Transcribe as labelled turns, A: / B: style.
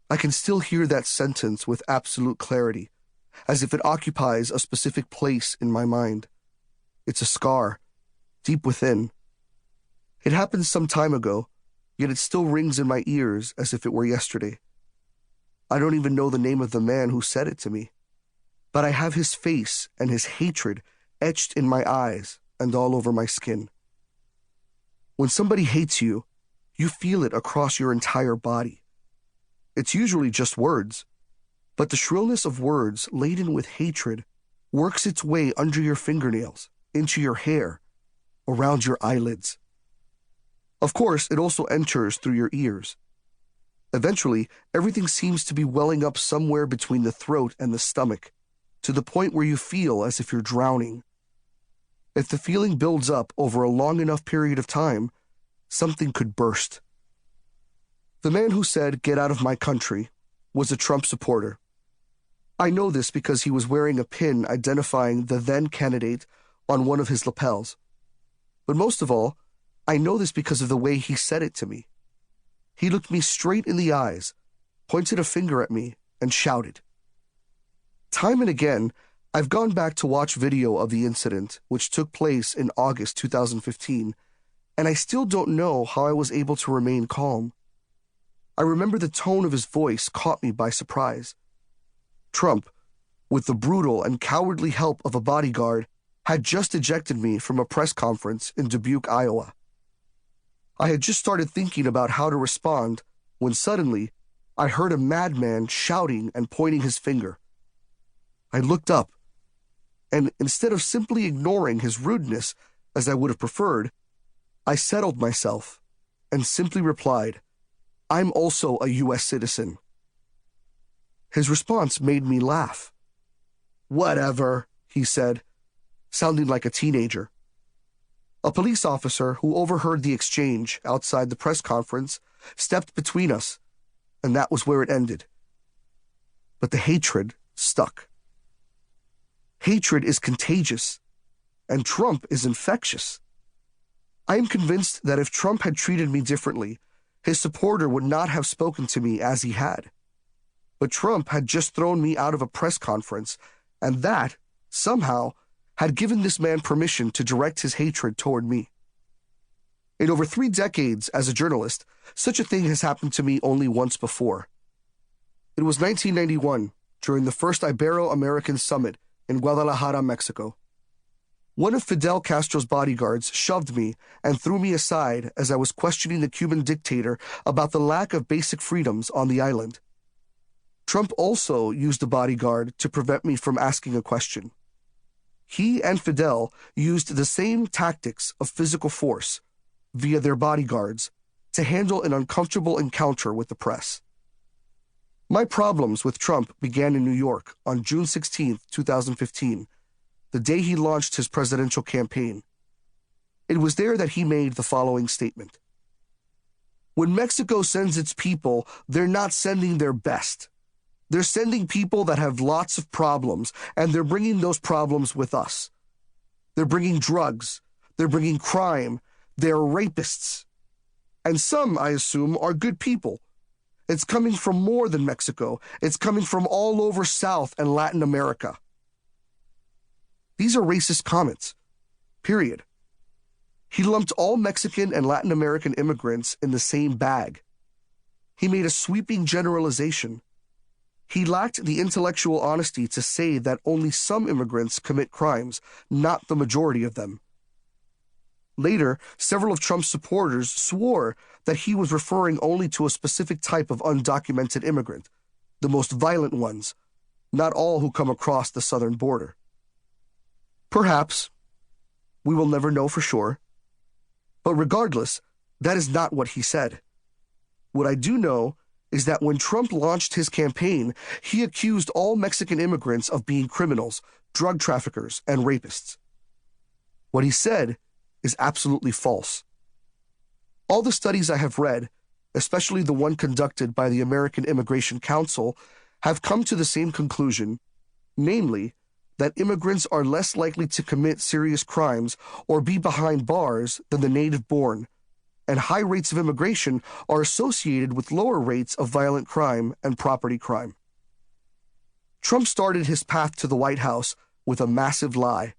A: I can still hear that sentence with absolute clarity, as if it occupies a specific place in my mind. It's a scar, deep within. It happened some time ago, yet it still rings in my ears as if it were yesterday. I don't even know the name of the man who said it to me, but I have his face and his hatred etched in my eyes and all over my skin. When somebody hates you, you feel it across your entire body. It's usually just words, but the shrillness of words laden with hatred works its way under your fingernails, into your hair, around your eyelids. Of course, it also enters through your ears. Eventually, everything seems to be welling up somewhere between the throat and the stomach, to the point where you feel as if you're drowning. If the feeling builds up over a long enough period of time, something could burst. The man who said, "Get out of my country," was a Trump supporter. I know this because he was wearing a pin identifying the then candidate on one of his lapels. But most of all, I know this because of the way he said it to me. He looked me straight in the eyes, pointed a finger at me, and shouted. Time and again, I've gone back to watch video of the incident, which took place in August 2015, and I still don't know how I was able to remain calm. I remember the tone of his voice caught me by surprise. Trump, with the brutal and cowardly help of a bodyguard, had just ejected me from a press conference in Dubuque, Iowa. I had just started thinking about how to respond when suddenly I heard a madman shouting and pointing his finger. I looked up, and instead of simply ignoring his rudeness as I would have preferred, I settled myself and simply replied, "I'm also a U.S. citizen." His response made me laugh. "Whatever," he said, sounding like a teenager. A police officer who overheard the exchange outside the press conference stepped between us, and that was where it ended. But the hatred stuck. Hatred is contagious, and Trump is infectious. I am convinced that if Trump had treated me differently, his supporter would not have spoken to me as he had. But Trump had just thrown me out of a press conference, and that, somehow, had given this man permission to direct his hatred toward me. In over 3 decades as a journalist, such a thing has happened to me only once before. It was 1991, during the first Ibero-American Summit in Guadalajara, Mexico. One of Fidel Castro's bodyguards shoved me and threw me aside as I was questioning the Cuban dictator about the lack of basic freedoms on the island. Trump also used the bodyguard to prevent me from asking a question. He and Fidel used the same tactics of physical force, via their bodyguards, to handle an uncomfortable encounter with the press. My problems with Trump began in New York on June 16, 2015, the day he launched his presidential campaign. It was there that he made the following statement. "When Mexico sends its people, they're not sending their best. They're sending people that have lots of problems, and they're bringing those problems with us. They're bringing drugs. They're bringing crime. They're rapists. And some, I assume, are good people. It's coming from more than Mexico. It's coming from all over South and Latin America." These are racist comments. Period. He lumped all Mexican and Latin American immigrants in the same bag. He made a sweeping generalization. He lacked the intellectual honesty to say that only some immigrants commit crimes, not the majority of them. Later, several of Trump's supporters swore that he was referring only to a specific type of undocumented immigrant, the most violent ones, not all who come across the southern border. Perhaps. We will never know for sure. But regardless, that is not what he said. What I do know is that when Trump launched his campaign, he accused all Mexican immigrants of being criminals, drug traffickers, and rapists. What he said is absolutely false. All the studies I have read, especially the one conducted by the American Immigration Council, have come to the same conclusion, namely, that immigrants are less likely to commit serious crimes or be behind bars than the native-born, and high rates of immigration are associated with lower rates of violent crime and property crime. Trump started his path to the White House with a massive lie.